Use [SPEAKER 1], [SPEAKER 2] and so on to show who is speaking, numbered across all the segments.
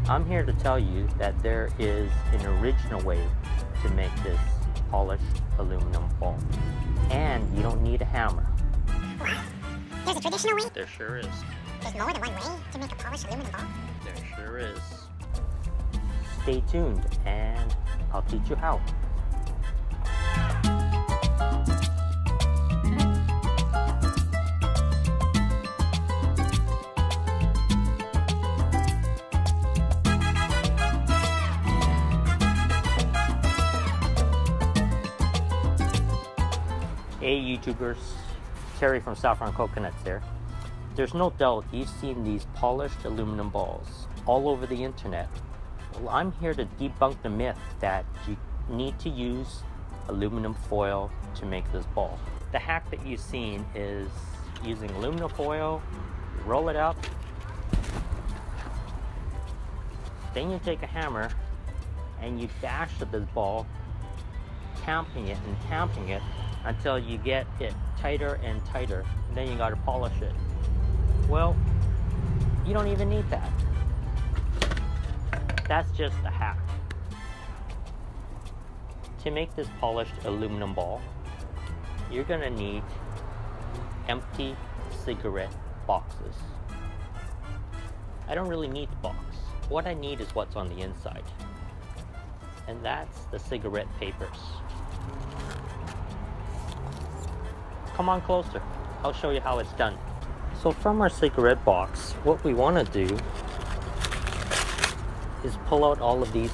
[SPEAKER 1] I'm here to tell you that there is an original way to make this polished aluminum ball. And you don't need a hammer.
[SPEAKER 2] What? There's a traditional way?
[SPEAKER 1] There sure is.
[SPEAKER 2] There's more than one way to make a polished aluminum ball?
[SPEAKER 1] There sure is. Stay tuned and I'll teach you how. Hey YouTubers, Terry from Saffron Coconuts here. There's no doubt you've seen these polished aluminum balls all over the internet. Well, I'm here to debunk the myth that you need to use aluminum foil to make this ball. The hack that you've seen is using aluminum foil, you roll it up, then you take a hammer and you bash at this ball, tamping it and tamping it until you get it tighter and tighter, and then you got to polish it. Well, you don't even need that. That's just a hack. To make this polished aluminum ball, you're gonna need empty cigarette boxes. I don't really need the box. What I need is what's on the inside, and that's the cigarette papers. Come on closer, I'll show you how it's done. So from our cigarette box, what we want to do is pull out all of these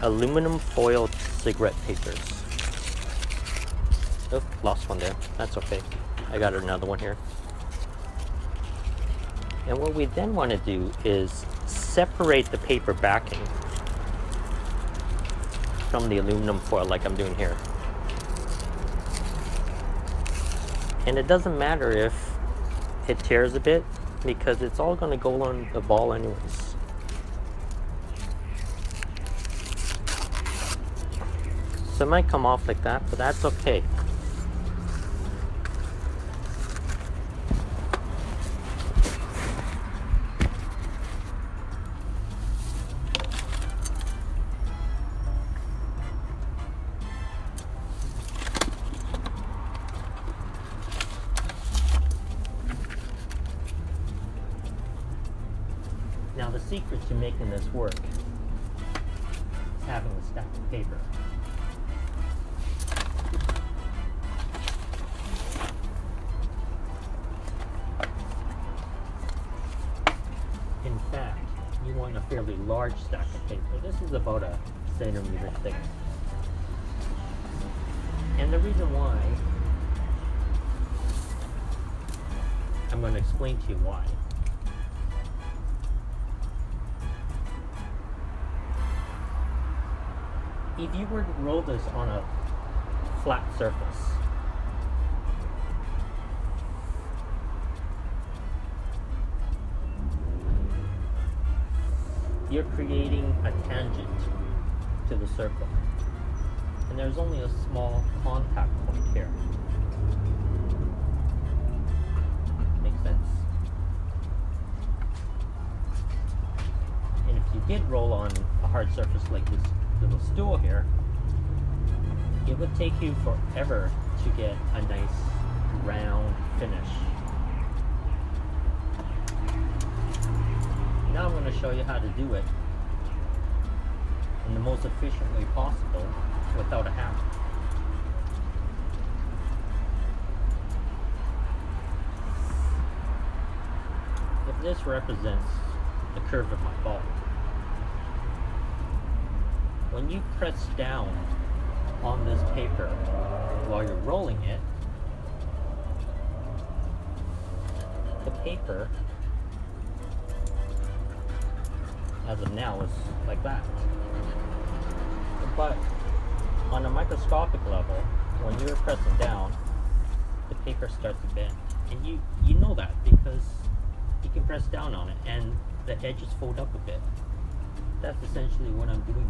[SPEAKER 1] aluminum foil cigarette papers. Oh, lost one there. That's okay. I got another one here. And what we then want to do is separate the paper backing from the aluminum foil like I'm doing here. And it doesn't matter if it tears a bit, because it's all going to go on the ball anyways. So it might come off like that, but that's okay. Now the secret to making this work is having a stack of paper. In fact, you want a fairly large stack of paper. This is about a centimeter thick. And the reason why, I'm going to explain to you why. If you were to roll this on a flat surface, you're creating a tangent to the circle, and there's only a small contact point here. Makes sense? And if you did roll on a hard surface like this little stool here, it would take you forever to get a nice round finish. Now I'm going to show you how to do it in the most efficient way possible without a hammer. If this represents the curve of my ball, when you press down on this paper while you're rolling it, the paper, as of now, is like that. But on a microscopic level, when you're pressing down, the paper starts to bend. And you know that because you can press down on it and the edges fold up a bit. That's essentially what I'm doing,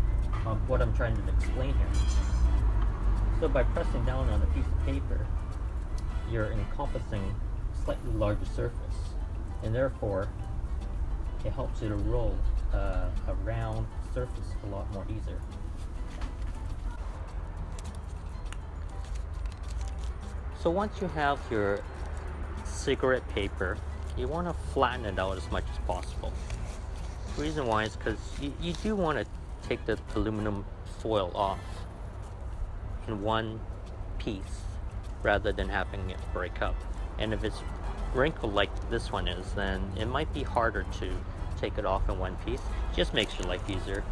[SPEAKER 1] what I'm trying to explain here. So by pressing down on a piece of paper, you're encompassing a slightly larger surface, and therefore it helps you to roll a round surface a lot more easier. So once you have your cigarette paper, you want to flatten it out as much as possible. The reason why is because you do want to take the aluminum foil off in one piece rather than having it break up. And if it's wrinkled like this one is, then it might be harder to take it off in one piece. Just makes your life easier.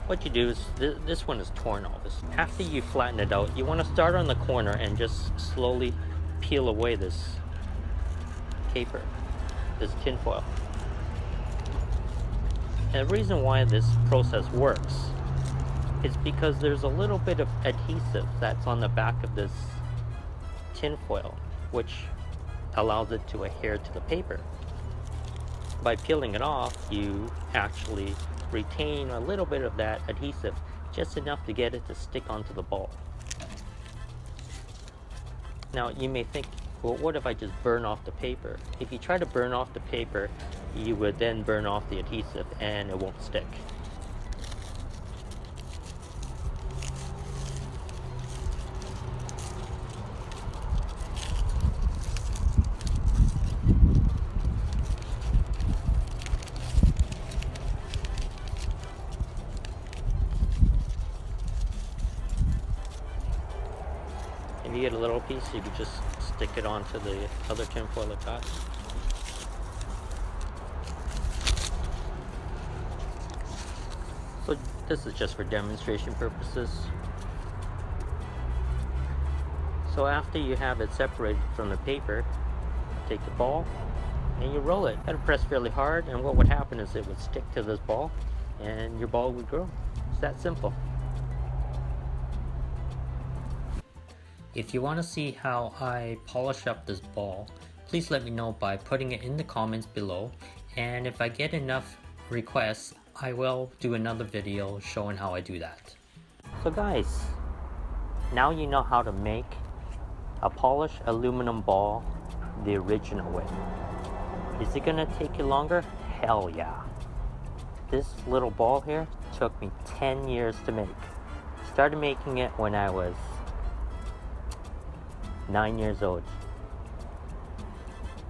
[SPEAKER 1] What you do is, this one is torn off. After you flatten it out, you want to start on the corner and just slowly peel away this paper, this tin foil. And the reason why this process works is because there's a little bit of adhesive that's on the back of this tin foil, which allows it to adhere to the paper. By peeling it off, you actually retain a little bit of that adhesive, just enough to get it to stick onto the ball. Now you may think, well, what if I just burn off the paper? If you try to burn off the paper, you would then burn off the adhesive and it won't stick. If you get a little piece, you could just stick it onto the other tinfoil attached. So this is just for demonstration purposes. So after you have it separated from the paper, take the ball and you roll it. You gotta press fairly hard, and what would happen is it would stick to this ball and your ball would grow. It's that simple. If you want to see how I polish up this ball, please let me know by putting it in the comments below, and if I get enough requests, I will do another video showing how I do that. So guys, now you know how to make a polished aluminum ball the original way. Is it gonna take you longer? Hell yeah. This little ball here took me 10 years to make. Started making it when I was 9 years old,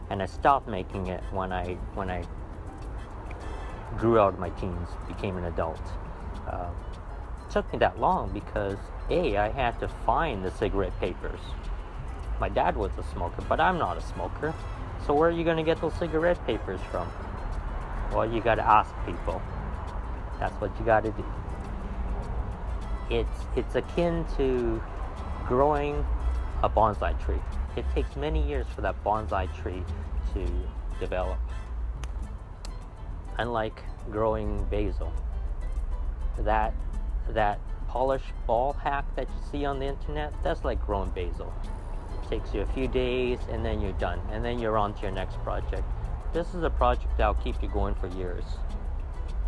[SPEAKER 1] and I stopped making it when I grew out of my teens, became an adult. It took me that long because I had to find the cigarette papers. My dad was a smoker, but I'm not a smoker, so where are you going to get those cigarette papers from? Well, you got to ask people. That's what you got to do. It's akin to growing a bonsai tree. It takes many years for that bonsai tree to develop. Unlike growing basil, that polished ball hack that you see on the internet, that's like growing basil. It takes you a few days and then you're done, and then you're on to your next project. This is a project that'll keep you going for years.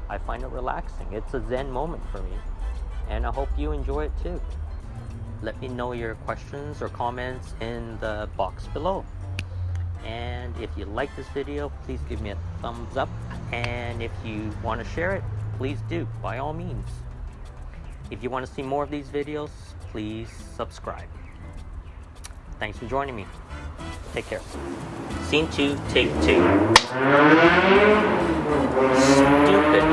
[SPEAKER 1] I find it relaxing. It's a zen moment for me, and I hope you enjoy it too. Let me know your questions or comments in the box below. And if you like this video, please give me a thumbs up. And if you want to share it, please do, by all means. If you want to see more of these videos, please subscribe. Thanks for joining me. Take care. Scene 2, take 2. Stupid.